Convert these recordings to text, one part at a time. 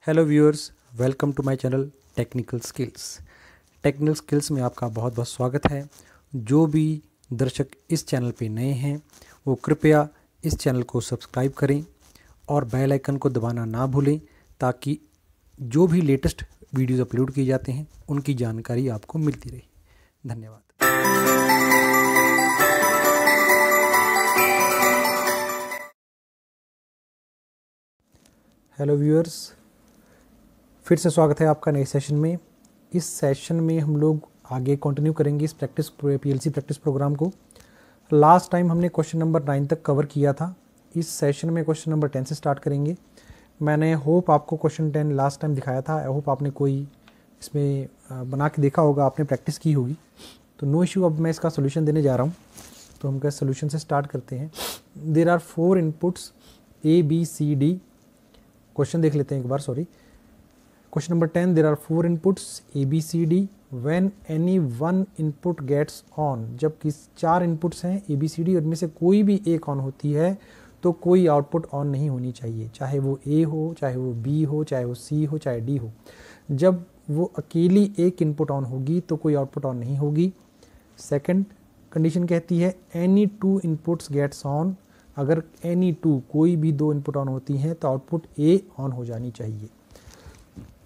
Hello viewers, welcome to my channel technical skills. Technical skills में आपका बहुत बहुत स्वागत है। जो भी दर्शक इस चैनल पे नए हैं वो कृपया इस चैनल को सब्सक्राइब करें और बेल आइकन को दबाना ना भूलें ताकि जो भी लेटेस्ट वीडियोज़ अपलोड किए जाते हैं उनकी जानकारी आपको मिलती रहे। धन्यवाद। हेलो व्यूअर्स, फिर से स्वागत है आपका नए सेशन में। इस सेशन में हम लोग आगे कंटिन्यू करेंगे इस पीएलसी प्रैक्टिस प्रोग्राम को। लास्ट टाइम हमने क्वेश्चन नंबर 9 तक कवर किया था। इस सेशन में क्वेश्चन नंबर 10 से स्टार्ट करेंगे। मैंने होप आपको क्वेश्चन 10 लास्ट टाइम दिखाया था। आई होप आपने कोई इसमें बना के देखा होगा, आपने प्रैक्टिस की होगी। तो नो इशू, अब मैं इसका सोल्यूशन देने जा रहा हूँ। तो हम क्या सोल्यूशन से स्टार्ट करते हैं। There are 4 inputs A B C D। Question देख लेते हैं एक बार, sorry. Question number 10, there are 4 inputs A, B, C, D. When any one input gets on, जब किस 4 inputs हैं A, B, C, D और इनमें से कोई भी एक ऑन होती है तो कोई आउटपुट ऑन नहीं होनी चाहिए, चाहे वो A हो, चाहे वो B हो, चाहे वो C हो, चाहे D हो। जब वो अकेली एक इनपुट ऑन होगी तो कोई आउटपुट ऑन नहीं होगी। सेकंड कंडीशन कहती है एनी 2 इनपुट्स गेट्स ऑन। अगर एनी 2 कोई भी 2 इनपुट ऑन होती हैं तो आउटपुट A ऑन हो जानी चाहिए।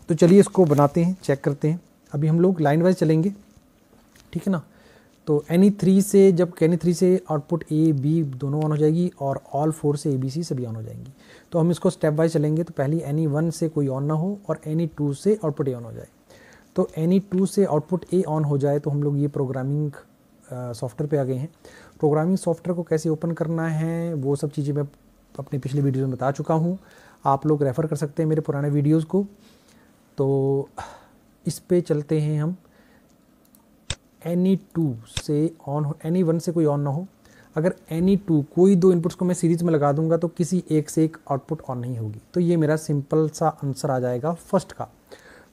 तो चलिए इसको बनाते हैं, चेक करते हैं। अभी हम लोग लाइन वाइज चलेंगे, ठीक है ना। तो एनी 3 से, जब एनी 3 से आउटपुट A B दोनों ऑन हो जाएगी और ऑल 4 से A B C सभी ऑन हो जाएंगी। तो हम इसको स्टेप वाइज चलेंगे। तो पहले एनी 1 से कोई ऑन ना हो और एनी 2 से आउटपुट A ऑन हो जाए। तो एनी 2 से आउटपुट A ऑन हो जाए तो हम लोग ये प्रोग्रामिंग सॉफ्टवेयर पे आ गए हैं। प्रोग्रामिंग सॉफ्टवेयर को कैसे ओपन करना है वो सब चीज़ें मैं अपने पिछले वीडियो में बता चुका हूँ। आप लोग रेफ़र कर सकते हैं मेरे पुराने वीडियोज़ को। तो इस पे चलते हैं हम। एनी 2 से ऑन हो, एनी 1 से कोई ऑन ना हो। अगर एनी 2 कोई 2 इनपुट्स को मैं सीरीज़ में लगा दूंगा तो किसी एक से एक आउटपुट ऑन नहीं होगी। तो ये मेरा सिंपल सा आंसर आ जाएगा फर्स्ट का।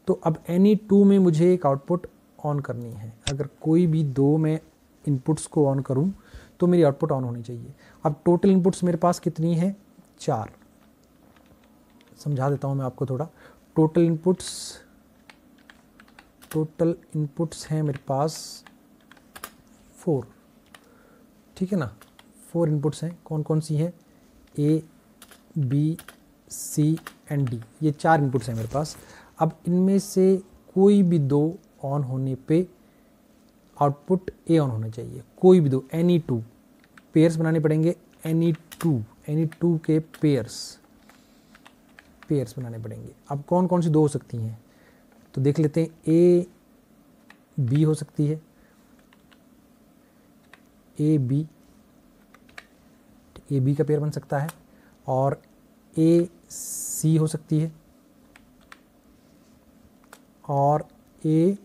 तो अब एनी 2 में मुझे एक आउटपुट ऑन करनी है। अगर कोई भी 2 मैं इनपुट्स को ऑन करूं तो मेरी आउटपुट ऑन होनी चाहिए। अब टोटल इनपुट्स मेरे पास कितनी है? 4। समझा देता हूं मैं आपको थोड़ा। टोटल इनपुट्स हैं मेरे पास 4, ठीक है ना। 4 इनपुट्स हैं। कौन कौन सी हैं? A B C and D। ये 4 इनपुट्स हैं मेरे पास। अब इनमें से कोई भी 2 ऑन होने पे आउटपुट A ऑन होना चाहिए। कोई भी 2, एनी 2 पेयर्स बनाने पड़ेंगे। एनी 2 के पेयर्स बनाने पड़ेंगे। अब कौन कौन सी 2 हो सकती हैं तो देख लेते हैं। A B हो सकती है, A B का पेयर बन सकता है, और A C हो सकती है, और A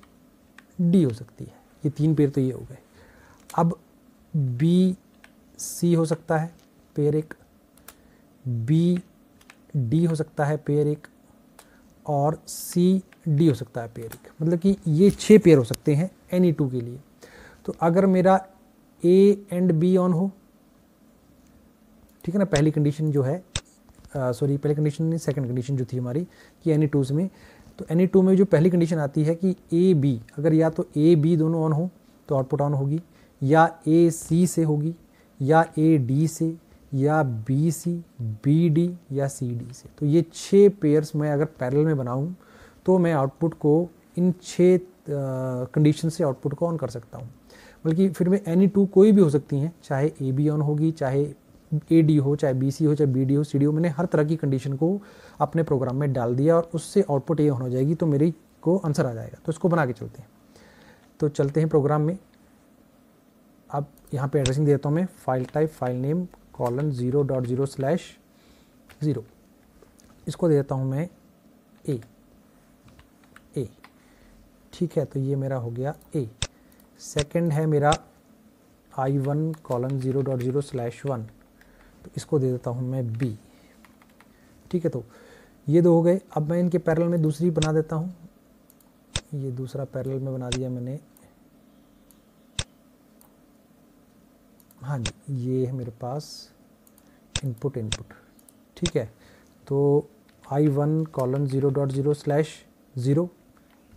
D हो सकती है। ये 3 पेयर तो ये हो गए। अब B C हो सकता है पेयर एक, B D हो सकता है पेयर एक, और C D हो सकता है पेयर एक। मतलब कि ये 6 पेयर हो सकते हैं एनी 2 के लिए। तो अगर मेरा A एंड B ऑन हो, ठीक है ना, पहली कंडीशन जो है, सॉरी पहली कंडीशन नहीं, सेकंड कंडीशन जो थी हमारी कि एनी 2 में, तो एनी 2 में जो पहली कंडीशन आती है कि A B, अगर या तो A B दोनों ऑन हो तो आउटपुट ऑन होगी, या A C से होगी, या A D से, या B C B D, या C D से। तो ये 6 पेयर्स मैं अगर पैरेलल में बनाऊं तो मैं आउटपुट को इन 6 कंडीशन से आउटपुट को ऑन कर सकता हूं। बल्कि फिर में एनी 2 कोई भी हो सकती हैं, चाहे A B ऑन होगी, चाहे A D हो, चाहे B C हो, चाहे B D हो, C D हो। मैंने हर तरह की कंडीशन को अपने प्रोग्राम में डाल दिया और उससे आउटपुट A ऑन हो जाएगी तो मेरी को आंसर आ जाएगा। तो इसको बना के चलते हैं। तो चलते हैं प्रोग्राम में। अब यहाँ पे एड्रेसिंग देता हूँ मैं, फाइल टाइप फाइल नेम :0.0/0। इसको दे देता हूँ मैं A, ठीक है। तो ये मेरा हो गया A। सेकंड है मेरा I1 :0.0/1। तो इसको दे देता हूँ मैं B, ठीक है। तो ये 2 हो गए। अब मैं इनके पैरेलल में दूसरी बना देता हूँ। ये दूसरा पैरेलल में बना दिया मैंने। हाँ जी, ये है मेरे पास इनपुट, ठीक है। तो I1 colon 0.0 slash 0,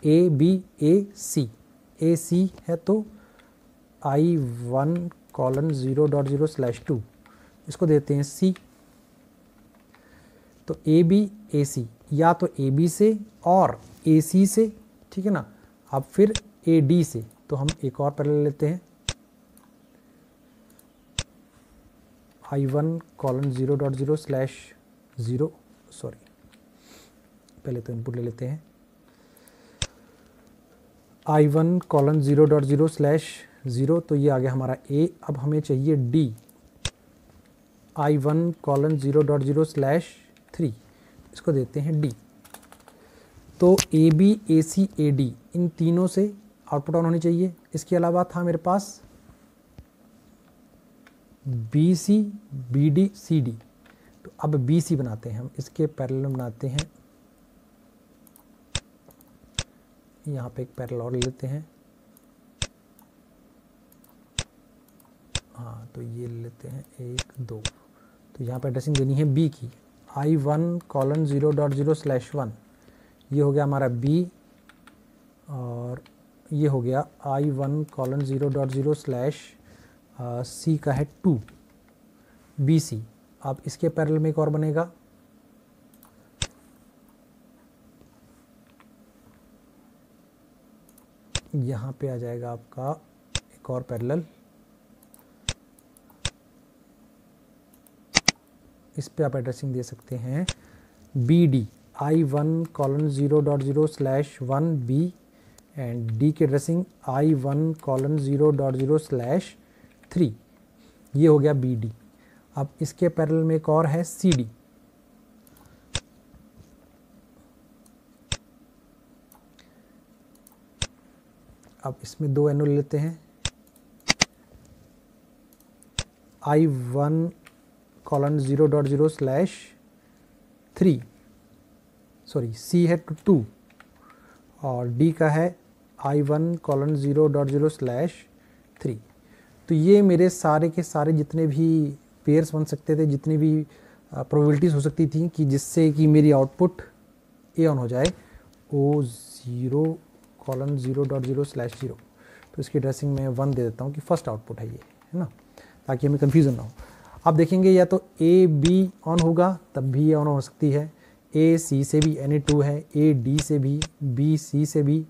A B A C है तो I1 कॉलन 0.0 स्लैश 2, इसको देते हैं सी। तो ए बी ए सी, या तो ए बी से और ए सी से, ठीक है ना। अब फिर ए डी से, तो हम एक और पैरेलल लेते हैं, I1 कॉलन 0.0 स्लैश 0, सॉरी पहले तो इनपुट ले लेते हैं, I1 कॉलन 0.0 स्लैश 0, तो ये आ गया हमारा ए। अब हमें चाहिए डी, I1 कॉलन 0.0 स्लैश 3, इसको देते हैं डी। तो ए B A C A D, इन तीनों से आउटपुट ऑन होनी चाहिए। इसके अलावा था मेरे पास B C B D C D, तो अब बी सी बनाते हैं हम, इसके पैरेलल बनाते हैं, यहाँ पे एक पैरेलल और ले लेते हैं, हाँ तो ये ले लेते हैं 1 2। तो यहाँ पे एड्रेसिंग देनी है बी की, I1 कॉलन 0.0 स्लैश 1, ये हो गया हमारा बी, और ये हो गया I1 कॉलन 0.0 स्लैश सी का है 2 बी सी। अब इसके पैरेलल में एक और बनेगा, यहाँ पे आ जाएगा आपका एक और पैरेलल, इस पे आप एड्रेसिंग दे सकते हैं B D, I1 colon 0.0 slash 1 B, and D की एड्रेसिंग I1 कॉलन 0.0 स्लैश 3, ये हो गया बी डी। अब इसके पैरेलल में एक और है सी डी, अब इसमें 2 एनो ले लेते हैं, I1 colon 0.0 slash 3, sorry C है 2, और डी का है I1 कॉलन 0.0 स्लैश 3। तो ये मेरे सारे के सारे जितने भी पेयर्स बन सकते थे, जितनी भी प्रोबेबिलिटीज़ हो सकती थी कि जिससे कि मेरी आउटपुट ए ऑन हो जाए, ओ 0 कॉलन 0.0 स्लैश 0। तो इसकी एड्रेसिंग में 1 दे देता हूँ कि फर्स्ट आउटपुट है ये, है ना, ताकि हमें कन्फ्यूज़न ना हो। आप देखेंगे या तो ए बी ऑन होगा तब भी ये ऑन हो सकती है, ए सी से भी NA2 है, ए डी से भी, बी सी से भी,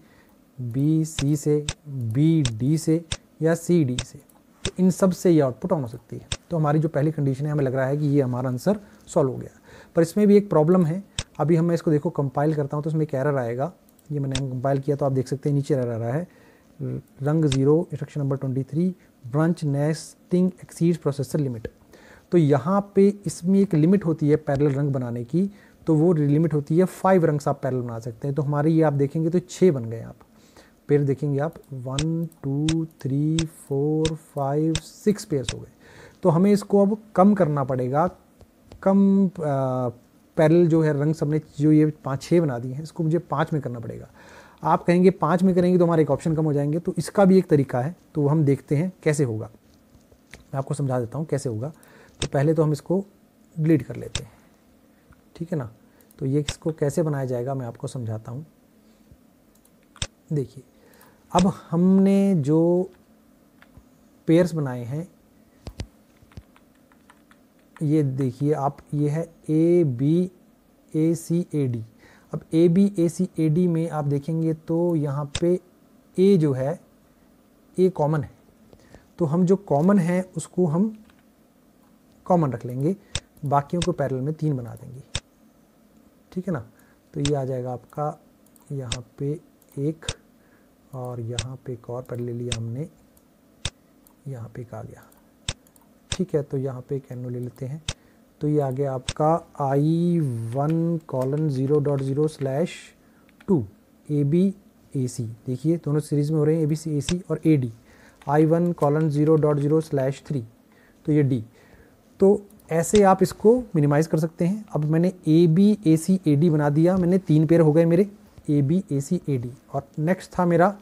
बी सी से, बी डी से, या सी डी से, तो इन सब से ये आउटपुट ऑन हो सकती है। तो हमारी जो पहली कंडीशन है, हमें लग रहा है कि ये हमारा आंसर सॉल्व हो गया। पर इसमें भी एक प्रॉब्लम है, अभी हम इसको देखो कंपाइल करता हूँ तो इसमें एक एरर आएगा, ये मैंने कंपाइल किया तो आप देख सकते हैं नीचे एरर आ रहा है, रंग 0 instruction number 23 branch nesting exceeds processor limit. तो यहाँ पे इसमें एक लिमिट होती है पैरेलल रंग बनाने की, तो वो लिमिट होती है 5 रंग्स आप पैरेलल बना सकते हैं। तो हमारी ये आप देखेंगे तो 6 बन गए, आप पेयर देखेंगे आप 1 2 3 4 5 6 पेयर्स हो गए। तो हमें इसको अब कम करना पड़ेगा, कम पैरेलल जो है रंग सबने जो ये 5-6 बना दिए हैं, इसको मुझे 5 में करना पड़ेगा। आप कहेंगे 5 में करेंगे तो हमारे एक ऑप्शन कम हो जाएंगे, तो इसका भी एक तरीका है, तो हम देखते हैं कैसे होगा। मैं आपको समझा देता हूँ कैसे होगा। तो पहले तो हम इसको डिलीट कर लेते हैं, ठीक है ना। तो ये इसको कैसे बनाया जाएगा मैं आपको समझाता हूँ। देखिए अब हमने जो पेयर्स बनाए हैं, ये देखिए आप, ये है ए B A C A D. अब ए B A C A D में आप देखेंगे तो यहाँ पे ए जो है, ए कॉमन है, तो हम जो कॉमन है उसको हम कॉमन रख लेंगे, बाकियों को पैरेलल में 3 बना देंगे, ठीक है ना। तो ये आ जाएगा आपका यहाँ पे 1, और यहाँ पे एक और पैरेलल लिया हमने, यहाँ पे एक आ गया, ठीक है। तो यहाँ पे एक एनो ले लेते हैं, तो ये आ गया आपका I1 colon 0.0 slash 2 A B A C. देखिए दोनों सीरीज़ में हो रहे हैं, ए बी सी ए सी और A D, I1 colon 0.0 slash 3, तो ये डी। तो ऐसे आप इसको मिनिमाइज़ कर सकते हैं। अब मैंने ए B A C A D बना दिया, मैंने 3 पेयर हो गए मेरे, A B A C A D. और नेक्स्ट था मेरा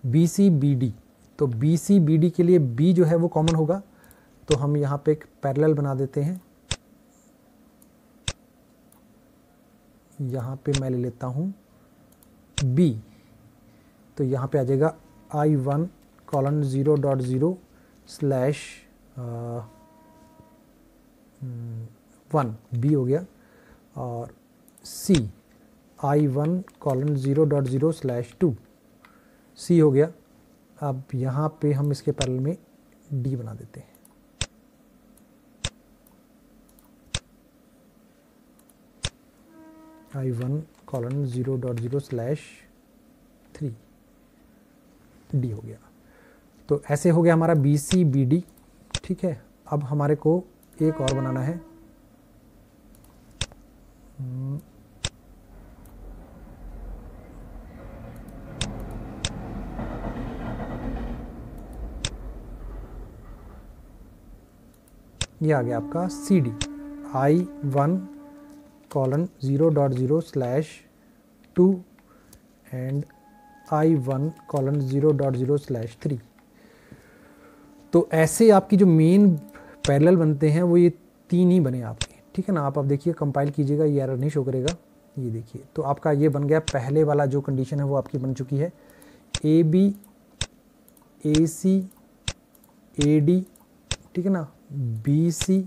बी सी बी डी। तो बी सी बी डी के लिए बी जो है वो कॉमन होगा, तो हम यहाँ पे एक पैरेलल बना देते हैं, यहाँ पे मैं ले लेता हूँ B, तो यहाँ पे आ जाएगा I1 कॉलन 0.0 स्लैश 1 B हो गया, और C I1 colon 0.0 slash 2 C हो गया। अब यहाँ पे हम इसके पैरेलल में D बना देते हैं। I1 कॉलन 0.0 स्लैश 3 D हो गया। तो ऐसे हो गया हमारा BC BD। ठीक है, अब हमारे को एक और बनाना है। ये आ गया आपका CD I1 colon 0.0 slash 2 and I1 colon 0.0 slash 3। तो ऐसे आपकी जो मेन पैरेलल बनते हैं वो ये 3 ही बने आपके। ठीक है ना, आप देखिए कंपाइल कीजिएगा, ये एरर नहीं शो करेगा। ये देखिए, तो आपका ये बन गया, पहले वाला जो कंडीशन है वो आपकी बन चुकी है। AB AC AD, ठीक है ना, BC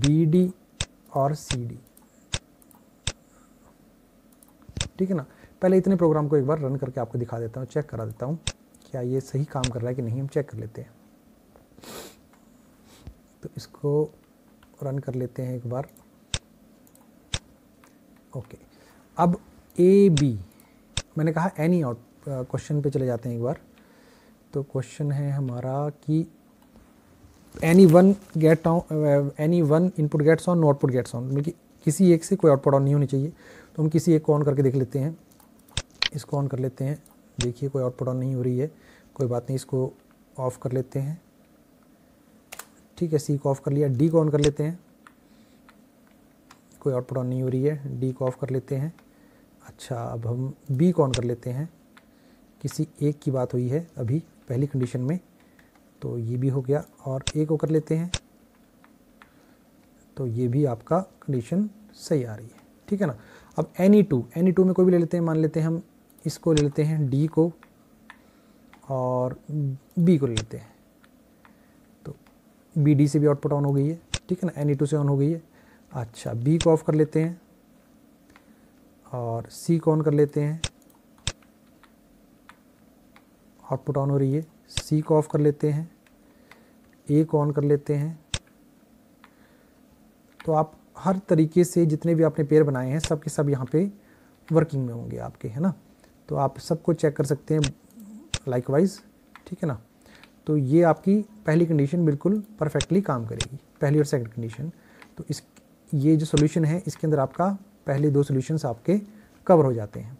BD और CD। ठीक है ना, पहले इतने प्रोग्राम को एक बार रन करके आपको दिखा देता हूँ, चेक करा देता हूँ क्या ये सही काम कर रहा है कि नहीं, हम चेक कर लेते हैं। तो इसको रन कर लेते हैं एक बार। ओके, अब AB मैंने कहा एनी आउट, क्वेश्चन पे चले जाते हैं एक बार। तो क्वेश्चन है हमारा कि any one input gets on, no output gets on, मतलब कि किसी एक से कोई आउटपुट ऑन नहीं होनी चाहिए। तो हम किसी एक को ऑन करके देख लेते हैं। इसको ऑन कर लेते हैं, देखिए कोई आउटपुट ऑन नहीं हो रही है, कोई बात नहीं, इसको ऑफ कर लेते हैं। ठीक है, C को ऑफ कर लिया। D को ऑन कर लेते हैं, कोई आउटपुट ऑन नहीं हो रही है, D को ऑफ कर लेते हैं। अच्छा, अब हम B को ऑन कर लेते हैं, किसी एक की बात हुई है अभी पहली कंडीशन में, तो ये भी हो गया। और A को कर लेते हैं, तो ये भी आपका कंडीशन सही आ रही है। ठीक है ना, अब एनी टू में कोई भी ले लेते हैं, मान लेते हैं हम इसको ले लेते हैं, D को, और B को ले लेते हैं। तो BD से भी आउटपुट ऑन हो गई है। ठीक है ना, एनी टू से ऑन हो गई है। अच्छा, B को ऑफ कर लेते हैं और C को ऑन कर लेते हैं, आउटपुट ऑन हो रही है। C को ऑफ कर लेते हैं, A को ऑन कर लेते हैं। तो आप हर तरीके से जितने भी आपने पेयर बनाए हैं सब के सब यहाँ पे वर्किंग में होंगे आपके, है ना। तो आप सबको चेक कर सकते हैं लाइकवाइज। ठीक है ना, तो ये आपकी पहली कंडीशन बिल्कुल परफेक्टली काम करेगी, पहली और सेकंड कंडीशन। तो ये जो सोल्यूशन है इसके अंदर आपका पहले 2 सॉल्यूशंस आपके कवर हो जाते हैं।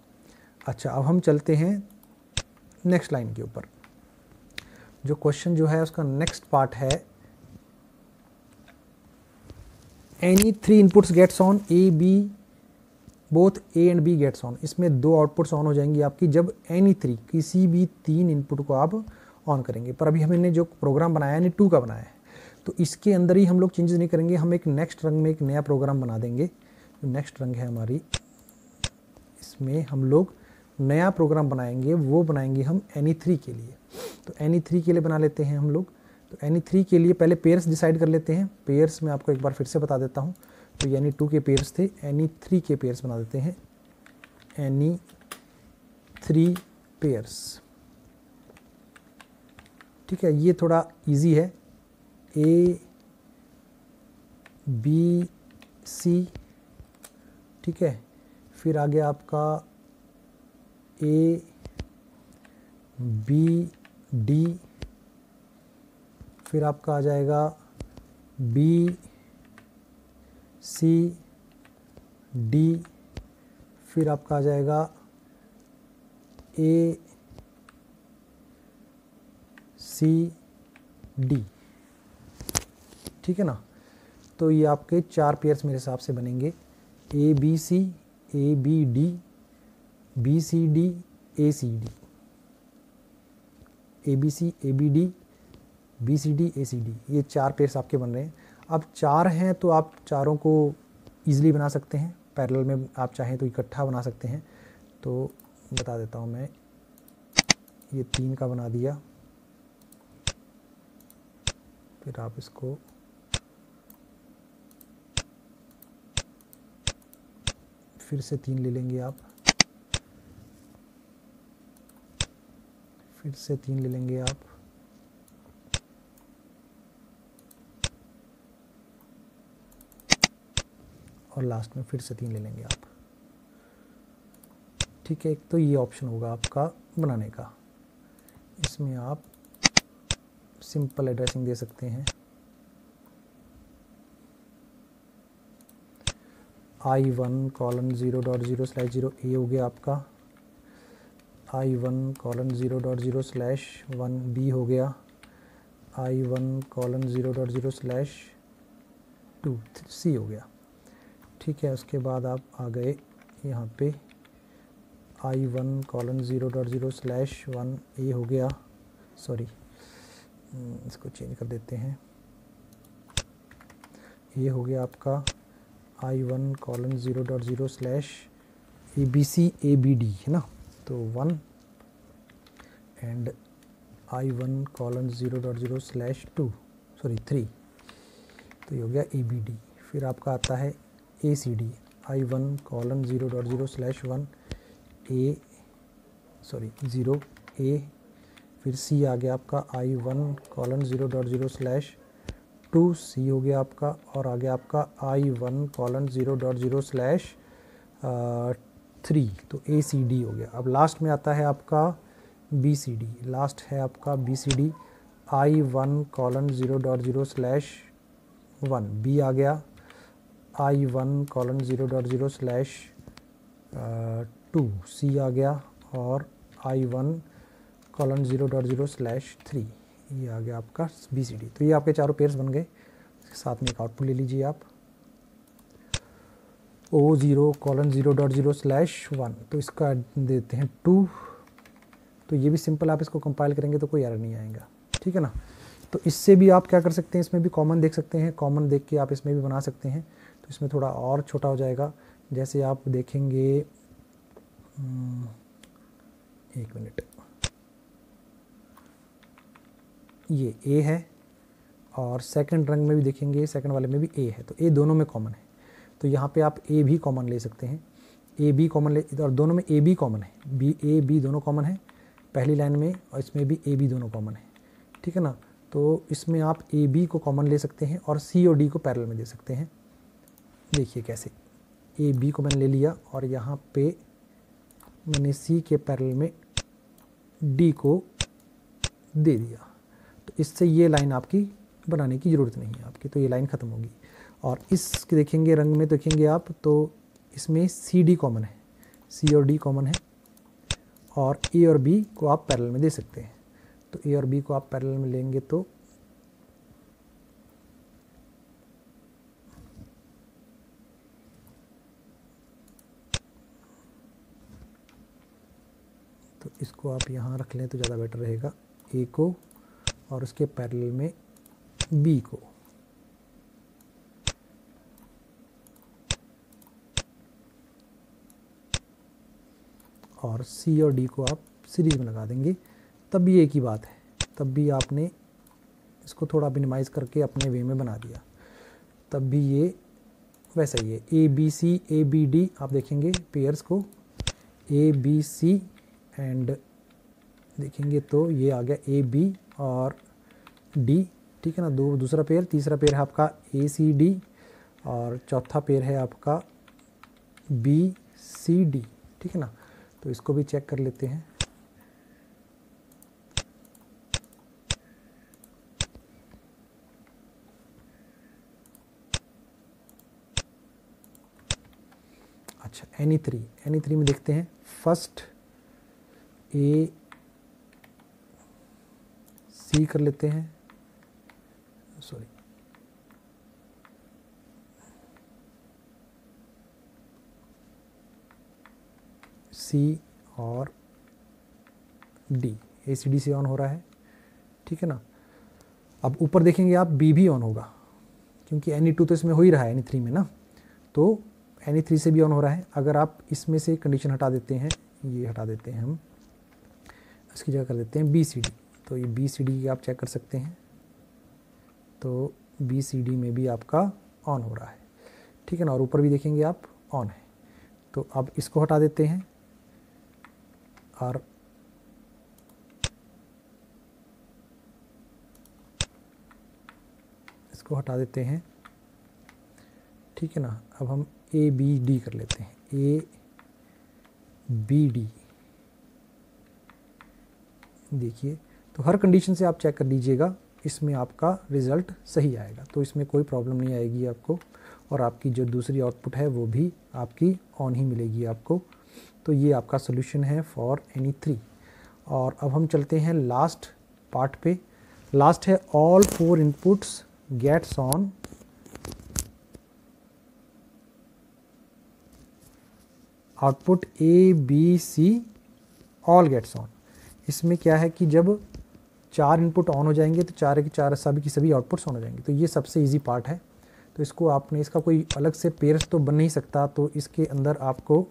अच्छा, अब हम चलते हैं नेक्स्ट लाइन के ऊपर। जो क्वेश्चन जो है उसका नेक्स्ट पार्ट है, any 3 inputs gets on, A B both A and B gets on. इसमें 2 आउटपुट्स ऑन हो जाएंगी आपकी जब एनी 3, किसी भी 3 इनपुट को आप ऑन करेंगे। पर अभी हमने जो प्रोग्राम बनाया है, 2 का बनाया है, तो इसके अंदर ही हम लोग चेंजेस नहीं करेंगे, हम एक नेक्स्ट रंग में एक नया प्रोग्राम बना देंगे। जो नेक्स्ट रंग है हमारी, इसमें हम लोग नया प्रोग्राम बनाएंगे, वो बनाएंगे हम एनी 3 के लिए। तो एनी 3 के लिए बना लेते हैं हम लोग। तो एनी 3 के लिए पहले पेयर्स डिसाइड कर लेते हैं। पेयर्स मैं आपको एक बार फिर से बता देता हूँ। तो एनी 2 के पेयर्स थे, एनी 3 के पेयर्स बना देते हैं, एनी 3 पेयर्स। ठीक है, ये थोड़ा इजी है। A B C, ठीक है, फिर आ गया आपका A B D, फिर आपका आ जाएगा B C D, फिर आपका आ जाएगा A C D। ठीक है ना, तो ये आपके 4 पेयर्स मेरे हिसाब से बनेंगे, A B C A B D B C D A C D, A B C A B D B C D A C D, ये 4 पेयर्स आपके बन रहे हैं। अब 4 हैं तो आप चारों को ईजिली बना सकते हैं। पैरेलल में आप चाहें तो इकट्ठा बना सकते हैं। तो बता देता हूँ मैं, ये 3 का बना दिया, फिर आप इसको फिर से 3 ले लेंगे आप, फिर से 3 ले लेंगे आप, और लास्ट में फिर से 3 ले लेंगे आप। ठीक है, एक तो ये ऑप्शन होगा आपका बनाने का। इसमें आप सिंपल एड्रेसिंग दे सकते हैं, I1:0.0/0 ए हो गया आपका, I1:0.0/1 बी हो गया, I1:0.0/2 सी हो गया। ठीक है, उसके बाद आप आ गए यहाँ पे, I1:0.0/1 ए हो गया, सॉरी इसको चेंज कर देते हैं, ये हो गया आपका I1:0.0/ABC ABD है ना, तो 1 एंड I1:0.0/2 सॉरी 3, तो ये हो गया ABD। फिर आपका आता है ACD, I1:0.0/1 A sorry 0 A, फिर C आ गया आपका I1:0.0/2 C हो गया आपका, और आ गया आपका I1:0.0/3 तो ACD हो गया। अब लास्ट में आता है आपका BCD, लास्ट है आपका BCD, I1:0.0/1 B आ गया, I1:0.0/2 C आ गया, और I1:0.0/3 ये आ गया आपका BCD। तो ये आपके चारों पेयर्स बन गए। साथ में एक आउटपुट ले लीजिए आप, O0:0.0/1 तो इसका देते हैं 2। तो ये भी सिंपल, आप इसको कंपाइल करेंगे तो कोई एरर नहीं आएगा। ठीक है ना, तो इससे भी आप क्या कर सकते हैं, इसमें भी कॉमन देख सकते हैं, कॉमन देख के आप इसमें भी बना सकते हैं। तो इसमें थोड़ा और छोटा हो जाएगा, जैसे आप देखेंगे, एक मिनट, ये A है, और सेकंड रंग में भी देखेंगे, सेकंड वाले में भी A है, तो A दोनों में कॉमन है। तो यहाँ पे आप A भी कॉमन ले सकते हैं, A B कॉमन ले, और दोनों में A B कॉमन है, A B दोनों कॉमन है पहली लाइन में, और इसमें भी A B दोनों कॉमन है। ठीक है ना, तो इसमें आप A B को कॉमन ले सकते हैं और C और D को पैरेलल में दे सकते हैं। देखिए कैसे, A B को मैंने ले लिया और यहाँ पे मैंने C के पैरेलल में D को दे दिया, तो इससे ये लाइन आपकी बनाने की ज़रूरत नहीं है आपकी, तो ये लाइन ख़त्म होगी। और इसके देखेंगे रंग में देखेंगे आप, तो इसमें C D कॉमन है, C और D कॉमन है, और A और B को आप पैरेलल में दे सकते हैं। तो A और B को आप पैरेलल में लेंगे तो इसको आप यहाँ रख लें तो ज़्यादा बेटर रहेगा, A को और उसके पैरेलल में B को। और C और D को आप सीरीज में लगा देंगे, तब भी एक ही बात है, तब भी आपने इसको थोड़ा मिनिमाइज करके अपने वे में बना दिया, तब भी ये वैसा ही है। ABC ABD आप देखेंगे पेयर्स को, ABC एंड देखेंगे तो ये आ गया AB और D। ठीक है ना, दूसरा पेयर, तीसरा पेयर है आपका ACD, और चौथा पेयर है आपका BCD। ठीक है ना, तो इसको भी चेक कर लेते हैं। अच्छा, Any3 में देखते हैं, फर्स्ट AC कर लेते हैं, सॉरी C और D, ACD से ऑन हो रहा है। ठीक है ना, अब ऊपर देखेंगे आप B भी ऑन होगा, क्योंकि Any2 तो इसमें हो ही रहा है Any3 में ना, तो Any3 से भी ऑन हो रहा है। अगर आप इसमें से कंडीशन हटा देते हैं, ये हटा देते हैं हम, इसकी जगह कर देते हैं BCD, तो ये BCD आप चेक कर सकते हैं, तो BCD में भी आपका ऑन हो रहा है, ठीक है ना। और ऊपर भी देखेंगे आप ऑन है। तो अब इसको हटा देते हैं और इसको हटा देते हैं, ठीक है ना। अब हम ABD कर लेते हैं, ABD। देखिए, तो हर कंडीशन से आप चेक कर लीजिएगा, इसमें आपका रिज़ल्ट सही आएगा, तो इसमें कोई प्रॉब्लम नहीं आएगी आपको। और आपकी जो दूसरी आउटपुट है वो भी आपकी ऑन ही मिलेगी आपको। तो ये आपका सोल्यूशन है फॉर Any3। और अब हम चलते हैं लास्ट पार्ट पे। लास्ट है all 4 inputs gets on output ABC all gets on. इसमें क्या है कि जब 4 इनपुट ऑन हो जाएंगे तो 4 के 4 सभी की सभी आउटपुट्स ऑन हो जाएंगे। तो ये सबसे इजी पार्ट है। तो इसको आपने, इसका कोई अलग से पेयर्स तो बन नहीं सकता, तो इसके अंदर आपको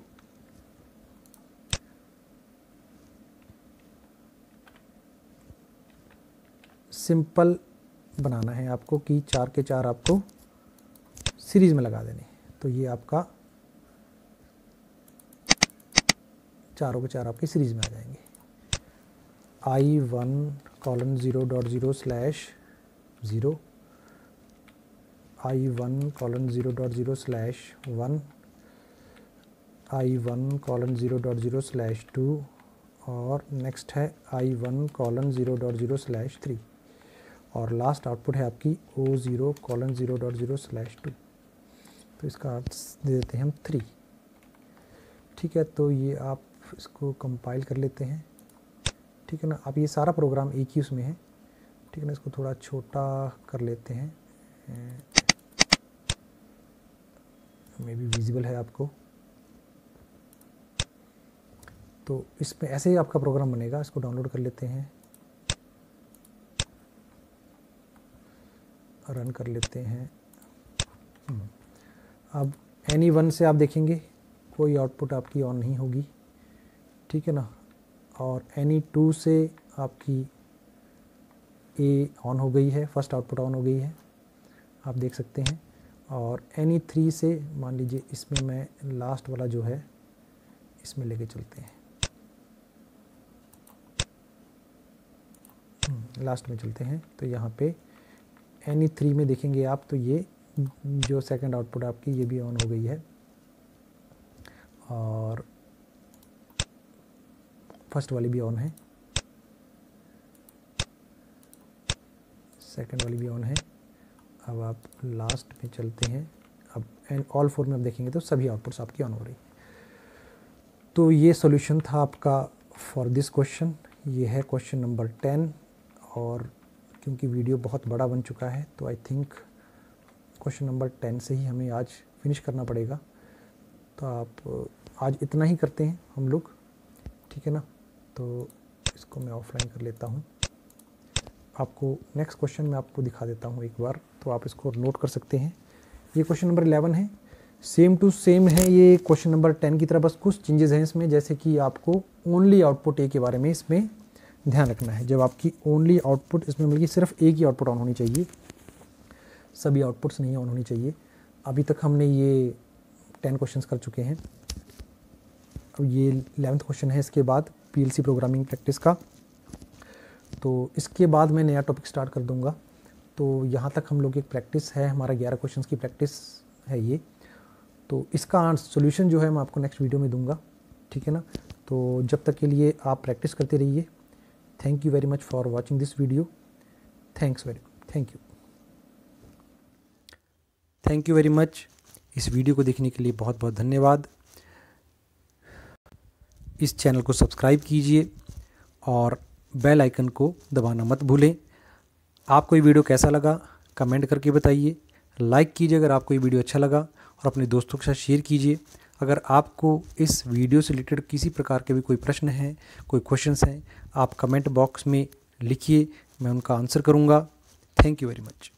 सिंपल बनाना है आपको कि 4 के 4 आपको सीरीज में लगा देने। तो ये आपका 4 के 4 आपके सीरीज में आ जाएंगे। I1:0.0/0 I1:0.0/1 I1:0.0/2 और नेक्स्ट है I1:0.0/3 और लास्ट आउटपुट है आपकी O0:0.0/2। तो इसका अर्थ दे देते हैं हम 3, ठीक है। तो ये आप इसको कंपाइल कर लेते हैं, ठीक है ना। अब ये सारा प्रोग्राम एक ही उसमें है, ठीक है ना। इसको थोड़ा छोटा कर लेते हैं, मे बी विजिबल है आपको। तो इसमें ऐसे ही आपका प्रोग्राम बनेगा। इसको डाउनलोड कर लेते हैं, रन कर लेते हैं। अब Any1 से आप देखेंगे कोई आउटपुट आपकी ऑन नहीं होगी, ठीक है ना। और Any2 से आपकी A ऑन हो गई है, फर्स्ट आउटपुट ऑन हो गई है, आप देख सकते हैं। और Any3 से मान लीजिए इसमें मैं लास्ट वाला जो है इसमें लेके चलते हैं, लास्ट में चलते हैं। तो यहाँ पे Any3 में देखेंगे आप, तो ये जो सेकंड आउटपुट आपकी ये भी ऑन हो गई है और फर्स्ट वाली भी ऑन है, सेकंड वाली भी ऑन है। अब आप लास्ट में चलते हैं। अब ऑल 4 में आप देखेंगे तो सभी आउटपुट्स आपकी ऑन हो रही। तो ये सॉल्यूशन था आपका फॉर दिस क्वेश्चन। ये है क्वेश्चन नंबर 10। और क्योंकि वीडियो बहुत बड़ा बन चुका है तो आई थिंक क्वेश्चन नंबर 10 से ही हमें आज फिनिश करना पड़ेगा। तो आप आज इतना ही करते हैं हम लोग, ठीक है ना। तो इसको मैं ऑफलाइन कर लेता हूँ, आपको नेक्स्ट क्वेश्चन में आपको दिखा देता हूँ एक बार, तो आप इसको नोट कर सकते हैं। ये क्वेश्चन नंबर 11 है, सेम टू सेम है ये क्वेश्चन नंबर 10 की तरह, बस कुछ चेंजेस हैं इसमें। जैसे कि आपको ओनली आउटपुट ए के बारे में इसमें ध्यान रखना है। जब आपकी ओनली आउटपुट इसमें मिलेगी, सिर्फ एक ही आउटपुट ऑन होनी चाहिए, सभी आउटपुट्स नहीं ऑन होनी चाहिए। अभी तक हमने ये 10 क्वेश्चंस कर चुके हैं। अब ये 11th क्वेश्चन है इसके बाद PLC प्रोग्रामिंग प्रैक्टिस का। तो इसके बाद मैं नया टॉपिक स्टार्ट कर दूंगा। तो यहाँ तक हम लोग एक प्रैक्टिस है, हमारा 11 क्वेश्चंस की प्रैक्टिस है ये। तो इसका सॉल्यूशन जो है मैं आपको नेक्स्ट वीडियो में दूंगा, ठीक है ना। तो जब तक के लिए आप प्रैक्टिस करते रहिए। Thank you very much for watching this video. Thank you very much. इस वीडियो को देखने के लिए बहुत बहुत धन्यवाद। इस चैनल को सब्सक्राइब कीजिए और बेल आइकन को दबाना मत भूलें। आपको ये वीडियो कैसा लगा कमेंट करके बताइए। लाइक कीजिए अगर आपको ये वीडियो अच्छा लगा और अपने दोस्तों के साथ शेयर कीजिए। अगर आपको इस वीडियो से रिलेटेड किसी प्रकार के भी कोई प्रश्न हैं, कोई क्वेश्चंस हैं, आप कमेंट बॉक्स में लिखिए, मैं उनका आंसर करूँगा। Thank you very much.